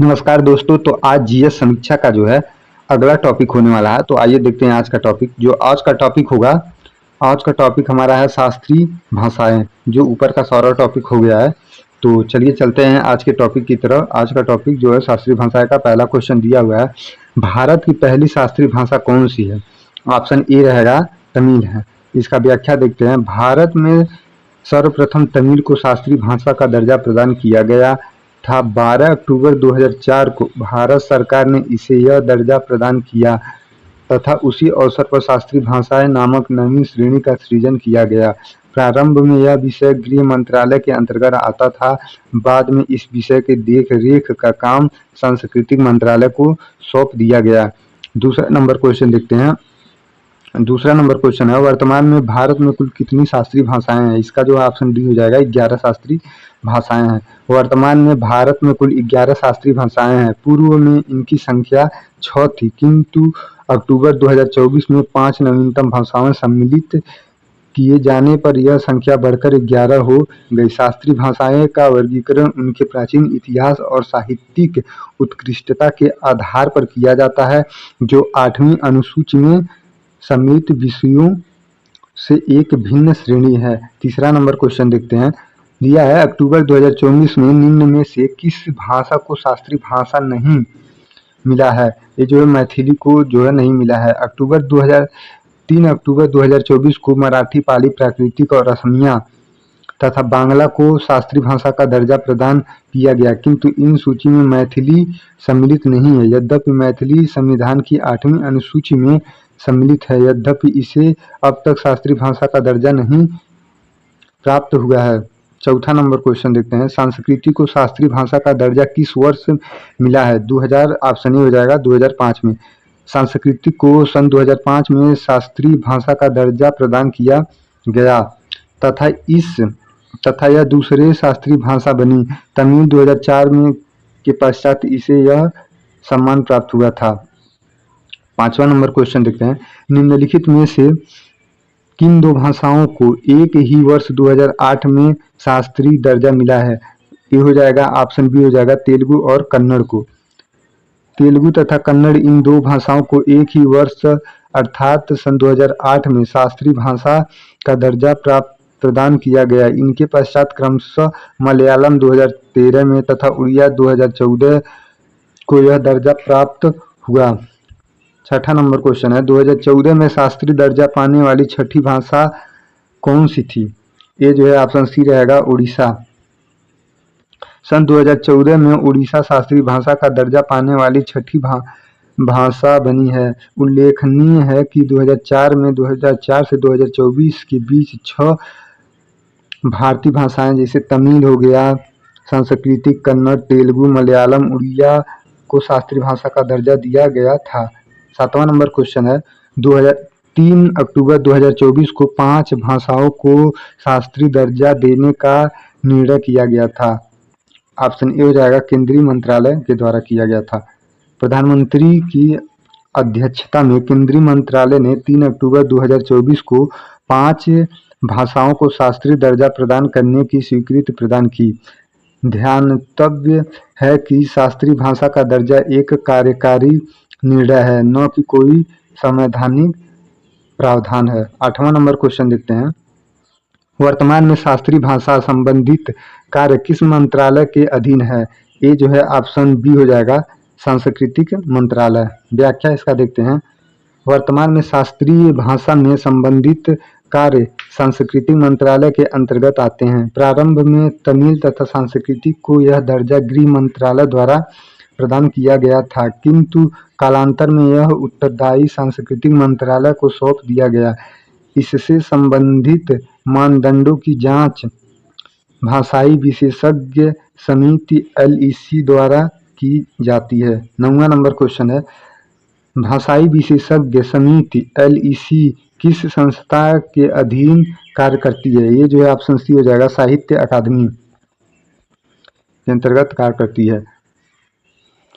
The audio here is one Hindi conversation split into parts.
नमस्कार दोस्तों। तो आज जीएस समीक्षा का जो है अगला टॉपिक होने वाला है। तो आइए देखते हैं आज का टॉपिक। जो आज का टॉपिक होगा, आज का टॉपिक हमारा है शास्त्रीय भाषाएं, जो ऊपर का सारा टॉपिक हो गया है। तो चलिए चलते हैं आज के टॉपिक की तरफ। आज का टॉपिक जो है शास्त्रीय भाषाएं का पहला क्वेश्चन दिया हुआ है, भारत की पहली शास्त्रीय भाषा कौन सी है? ऑप्शन ए रहेगा तमिल है। इसका व्याख्या देखते हैं। भारत में सर्वप्रथम तमिल को शास्त्रीय भाषा का दर्जा प्रदान किया गया था। 12 अक्टूबर 2004 को भारत सरकार ने इसे यह दर्जा प्रदान किया तथा उसी अवसर पर शास्त्रीय भाषाएं नामक नवीन श्रेणी का सृजन किया गया। प्रारंभ में यह विषय गृह मंत्रालय के अंतर्गत आता था। बाद में इस विषय की देख रेख का काम सांस्कृतिक मंत्रालय को सौंप दिया गया। दूसरा नंबर क्वेश्चन देखते हैं। दूसरा नंबर क्वेश्चन है, वर्तमान में भारत में कुल कितनी शास्त्रीय भाषाएं हैं? इसका जो ऑप्शन डी हो जाएगा 11 शास्त्रीय भाषाएं हैं। वर्तमान में भारत में कुल 11 शास्त्रीय भाषाएं हैं। पूर्व में इनकी संख्या 6 थी, किंतु अक्टूबर 2024 में 5 नवीनतम भाषाओं सम्मिलित किए जाने पर यह संख्या बढ़कर 11 हो गई। शास्त्रीय भाषाएं का वर्गीकरण उनके प्राचीन इतिहास और साहित्यिक उत्कृष्टता के आधार पर किया जाता है, जो 8वीं अनुसूची में सम्मिलित विषयों से एक भिन्न श्रेणी है। तीसरा नंबर क्वेश्चन देखते हैं। दिया है, अक्टूबर 2024 में निम्न में से किस भाषा को शास्त्रीय भाषा नहीं मिला है? ये जो है मैथिली को जो है नहीं मिला है। 3 अक्टूबर 2024 को मराठी, पाली, प्राकृतिक और असमिया तथा बांग्ला को शास्त्रीय भाषा का दर्जा प्रदान किया गया, किंतु इन सूची में मैथिली सम्मिलित नहीं है। यद्यपि मैथिली संविधान की 8वीं अनुसूची में सम्मिलित है, यद्यपि इसे अब तक शास्त्रीय भाषा का दर्जा नहीं प्राप्त हुआ है। चौथा नंबर क्वेश्चन देखते हैं। संस्कृति को शास्त्रीय भाषा का दर्जा किस वर्ष मिला है? 2000 ऑप्शन ए हो जाएगा 2005 में। संस्कृति को सन 2005 में शास्त्रीय भाषा का दर्जा प्रदान किया गया तथा यह दूसरे शास्त्रीय भाषा बनी। तमिल 2004 में के पश्चात इसे यह सम्मान प्राप्त हुआ था। पांचवा नंबर क्वेश्चन देखते हैं। निम्नलिखित में से किन दो भाषाओं को एक ही वर्ष 2008 में शास्त्रीय दर्जा मिला है? ये हो जाएगा ऑप्शन बी हो जाएगा तेलुगु और कन्नड़ को। तेलुगु तथा कन्नड़ इन दो भाषाओं को एक ही वर्ष अर्थात सन 2008 में शास्त्रीय भाषा का दर्जा प्रदान किया गया। इनके पश्चात क्रमशः मलयालम 2013 में तथा उड़िया 2014 को यह दर्जा प्राप्त हुआ। छठा नंबर क्वेश्चन है। 2014 में शास्त्रीय दर्जा पाने वाली छठी भाषा कौन सी थी? ये जो है ऑप्शन सी रहेगा उड़ीसा। सन 2014 में उड़ीसा शास्त्रीय भाषा का दर्जा पाने वाली छठी भाषा बनी है। उल्लेखनीय है कि 2004 से 2024 के बीच 6 भारतीय भाषाएं जैसे तमिल हो गया, संस्कृत, कन्नड़, तेलुगु, मलयालम, उड़िया को शास्त्रीय भाषा का दर्जा दिया गया था। सातवां नंबर क्वेश्चन है। 3 अक्टूबर 2024 को 5 भाषाओं को शास्त्रीय दर्जा देने का निर्णय किया गया था। ऑप्शन ए हो जाएगा केंद्रीय मंत्रालय के द्वारा किया गया था। प्रधानमंत्री की अध्यक्षता में केंद्रीय मंत्रालय ने 3 अक्टूबर 2024 को 5 भाषाओं को शास्त्रीय दर्जा प्रदान करने की स्वीकृति प्रदान की। ध्यातव्य है कि शास्त्रीय भाषा का दर्जा एक कार्यकारी निर्णय है, न कि कोई संवैधानिक प्रावधान है। 8वां नंबर क्वेश्चन देखते हैं। वर्तमान में शास्त्रीय भाषा संबंधित कार्य किस मंत्रालय के अधीन है? ये जो है ऑप्शन बी हो जाएगा सांस्कृतिक मंत्रालय। व्याख्या इसका देखते हैं। वर्तमान में शास्त्रीय भाषा में संबंधित कार्य सांस्कृतिक मंत्रालय के अंतर्गत आते हैं। प्रारंभ में तमिल तथा संस्कृत को यह दर्जा गृह मंत्रालय द्वारा प्रदान किया गया था, किंतु कालांतर में यह उत्तरदायी सांस्कृतिक मंत्रालय को सौंप दिया गया। इससे संबंधित मानदंडों की जांच भाषाई विशेषज्ञ समिति LEC द्वारा की जाती है। 9वां नंबर क्वेश्चन है। भाषाई विशेषज्ञ समिति LEC किस संस्था के अधीन कार्य करती है? ये जो है ऑप्शन सी हो जाएगा साहित्य अकादमी के अंतर्गत कार्य करती है।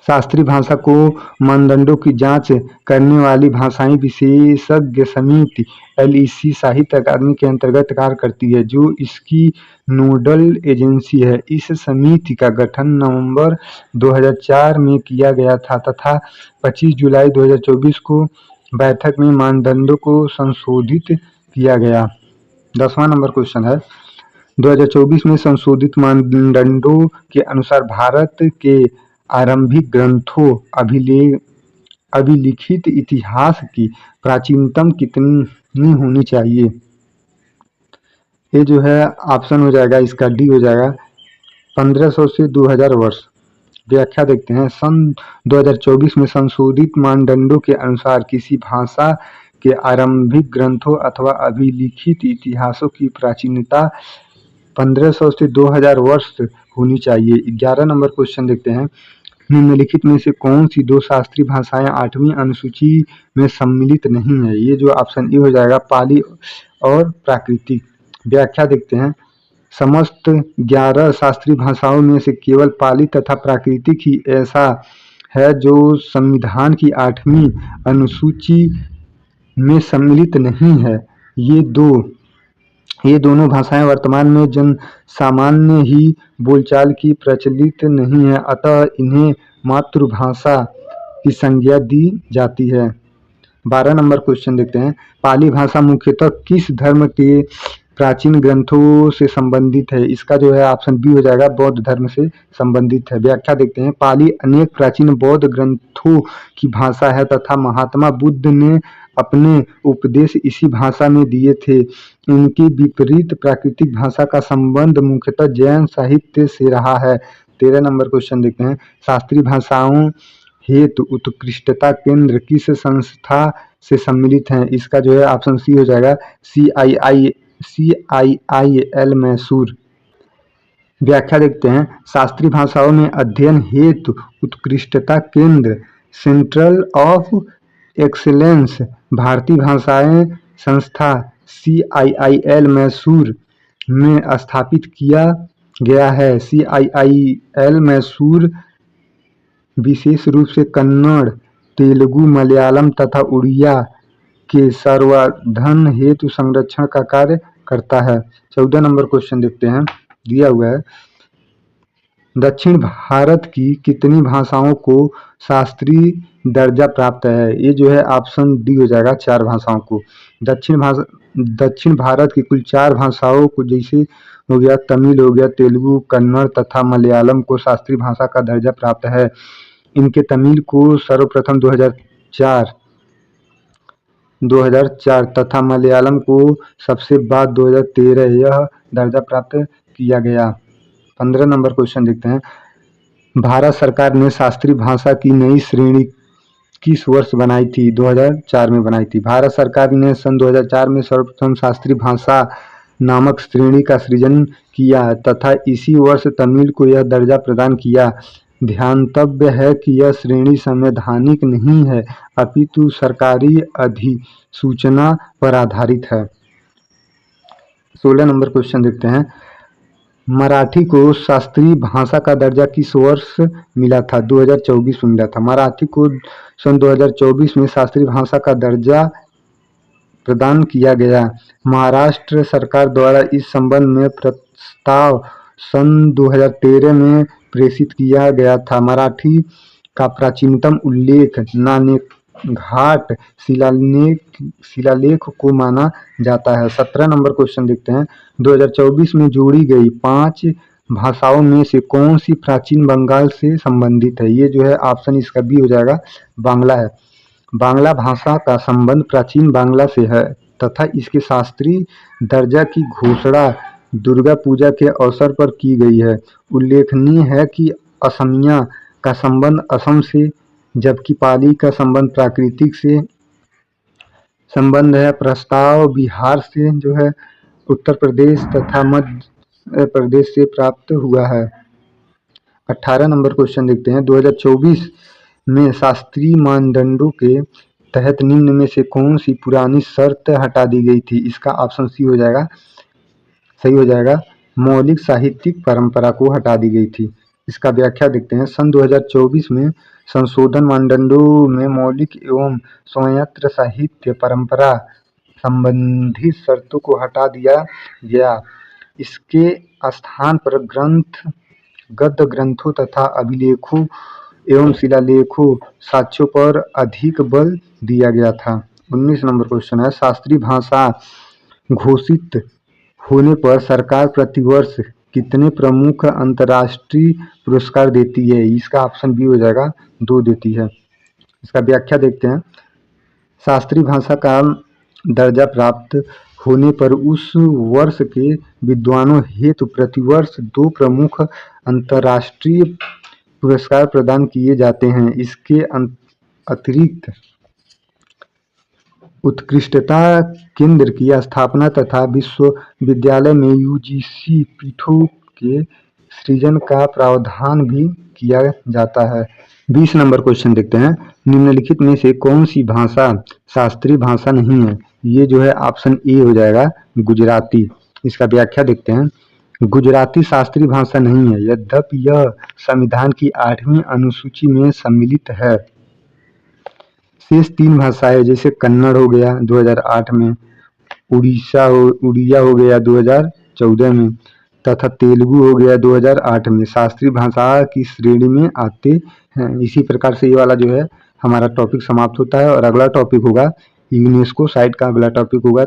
शास्त्रीय भाषा को मानदंडों की जांच करने वाली भाषाई विशेषज्ञ समिति (LEC) साहित्य अकादमी के अंतर्गत कार्य करती है, जो इसकी नोडल एजेंसी है। इस समिति का गठन नवंबर 2004 में किया गया था तथा 25 जुलाई 2024 को बैठक में मानदंडों को संशोधित किया गया। 10वां नंबर क्वेश्चन है, 2024 में संशोधित मानदंडों के अनुसार भारत के आरंभिक ग्रंथों अभिलिखित इतिहास की प्राचीनतम कितनी होनी चाहिए? ये जो है ऑप्शन हो जाएगा इसका डी हो जाएगा 1500 से 2000 वर्ष। व्याख्या देखते हैं। सन 2024 में संशोधित मानदंडों के अनुसार किसी भाषा के आरंभिक ग्रंथों अथवा अभिलिखित इतिहासों की प्राचीनता 1500 से 2000 वर्ष होनी चाहिए। 11 नंबर क्वेश्चन देखते हैं। निम्नलिखित में से कौन सी दो शास्त्रीय भाषाएं 8वीं अनुसूची में सम्मिलित नहीं है? ये जो ऑप्शन ए हो जाएगा पाली और प्राकृतिक। व्याख्या देखते हैं। समस्त 11 शास्त्रीय भाषाओं में से केवल पाली तथा प्राकृतिक ही ऐसा है जो संविधान की 8वीं अनुसूची में सम्मिलित नहीं है। ये दोनों भाषाएं वर्तमान में जन सामान्य ही बोलचाल की प्रचलित नहीं है, अतः इन्हें मातृभाषा की संज्ञा दी जाती है। 12 नंबर क्वेश्चन देखते हैं। पाली भाषा मुख्यतः किस धर्म के प्राचीन ग्रंथों से संबंधित है? इसका जो है ऑप्शन बी हो जाएगा बौद्ध धर्म से संबंधित है। व्याख्या देखते हैं। पाली अनेक प्राचीन बौद्ध ग्रंथों की भाषा है तथा महात्मा बुद्ध ने अपने उपदेश इसी भाषा में दिए थे। इनके विपरीत प्राकृतिक भाषा का संबंध मुख्यतः जैन साहित्य से रहा है। 13 नंबर क्वेश्चन देखते हैं। शास्त्रीय भाषाओं हेतु उत्कृष्टता केंद्र किस संस्था से सम्मिलित हैं? इसका जो है ऑप्शन सी हो जाएगा CIIL मैसूर। व्याख्या देखते हैं। शास्त्रीय भाषाओं में अध्ययन हेतु उत्कृष्टता केंद्र सेंटर ऑफ एक्सीलेंस भारतीय भाषाएं संस्था CIIL मैसूर में स्थापित किया गया है। CIIL मैसूर विशेष रूप से कन्नड़, तेलुगु, मलयालम तथा उड़िया के संवर्धन हेतु संरक्षण का कार्य करता है। 14 नंबर क्वेश्चन देखते हैं। दिया हुआ है, दक्षिण भारत की कितनी भाषाओं को शास्त्रीय दर्जा प्राप्त है? ये जो है ऑप्शन डी हो जाएगा 4 भाषाओं को। दक्षिण भारत की कुल 4 भाषाओं को, जैसे हो गया तमिल, हो गया तेलुगु, कन्नड़ तथा मलयालम को शास्त्रीय भाषा का दर्जा प्राप्त है। इनके तमिल को सर्वप्रथम 2004 तथा मलयालम को सबसे बाद 2013 यह दर्जा प्राप्त किया गया। 15 नंबर क्वेश्चन देखते हैं। भारत सरकार ने शास्त्रीय भाषा की नई श्रेणी किस वर्ष बनाई थी? 2004 में बनाई थी। भारत सरकार ने सन 2004 में सर्वप्रथम शास्त्रीय भाषा नामक श्रेणी का सृजन किया तथा इसी वर्ष तमिल को यह दर्जा प्रदान किया। ध्यातव्य है कि यह श्रेणी संवैधानिक नहीं है, अपितु सरकारी अधिसूचना पर आधारित है। 16 नंबर क्वेश्चन देखते हैं। मराठी को शास्त्रीय भाषा का दर्जा किस वर्ष मिला था? 2024 में मिला था। मराठी को सन 2024 में शास्त्रीय भाषा का दर्जा प्रदान किया गया। महाराष्ट्र सरकार द्वारा इस संबंध में प्रस्ताव सन 2013 में प्रेषित किया गया था। मराठी का प्राचीनतम उल्लेख नाणेघाट शिलालेख को माना जाता है। 17 नंबर क्वेश्चन देखते हैं। 2024 में जोड़ी गई 5 भाषाओं में से कौन सी प्राचीन बंगाल से संबंधित है? ये जो है ऑप्शन इसका बी हो जाएगा बांग्ला है। बांग्ला भाषा का संबंध प्राचीन बांग्ला से है तथा इसके शास्त्रीय दर्जा की घोषणा दुर्गा पूजा के अवसर पर की गई है। उल्लेखनीय है कि असमिया का संबंध असम से, जबकि पाली का संबंध प्राकृतिक से संबंध है। प्रस्ताव बिहार से जो है उत्तर प्रदेश तथा मध्य प्रदेश से प्राप्त हुआ है। 18 नंबर क्वेश्चन देखते हैं। 2024 में शास्त्रीय मानदंडों के तहत निम्न में से कौन सी पुरानी शर्त हटा दी गई थी? इसका ऑप्शन सी हो जाएगा, सही हो जाएगा, मौलिक साहित्यिक परंपरा को हटा दी गई थी। इसका व्याख्या देखते हैं। सन 2024 में संशोधन मानदंडों में मौलिक एवं स्वायत्त साहित्य परंपरा संबंधी शर्तों को हटा दिया गया। इसके स्थान पर गद्य ग्रंथों तथा अभिलेखों एवं शिलालेखों साक्ष्यों पर अधिक बल दिया गया था। 19 नंबर क्वेश्चन है, शास्त्रीय भाषा घोषित होने पर सरकार प्रतिवर्ष कितने प्रमुख अंतर्राष्ट्रीय पुरस्कार देती है? इसका ऑप्शन बी हो जाएगा, 2 देती है। इसका व्याख्या देखते हैं। शास्त्रीय भाषा का दर्जा प्राप्त होने पर उस वर्ष के विद्वानों हेतु प्रतिवर्ष 2 प्रमुख अंतर्राष्ट्रीय पुरस्कार प्रदान किए जाते हैं। इसके अतिरिक्त उत्कृष्टता केंद्र की स्थापना तथा विश्वविद्यालय में यूजीसी पीठों के सृजन का प्रावधान भी किया जाता है। 20 नंबर क्वेश्चन देखते हैं, निम्नलिखित में से कौन सी भाषा शास्त्रीय भाषा नहीं है? ये जो है ऑप्शन ए हो जाएगा, गुजराती। इसका व्याख्या देखते हैं। गुजराती शास्त्रीय भाषा नहीं है, यद्यपि यह संविधान की 8वीं अनुसूची में सम्मिलित है। शेष 3 भाषाएं जैसे कन्नड़ हो गया 2008 में, उड़िया हो गया 2014 में तथा तेलुगु हो गया 2008 में शास्त्रीय भाषा की श्रेणी में आते हैं। इसी प्रकार से ये वाला जो है हमारा टॉपिक समाप्त होता है और अगला टॉपिक होगा यूनेस्को साइट का अगला टॉपिक होगा।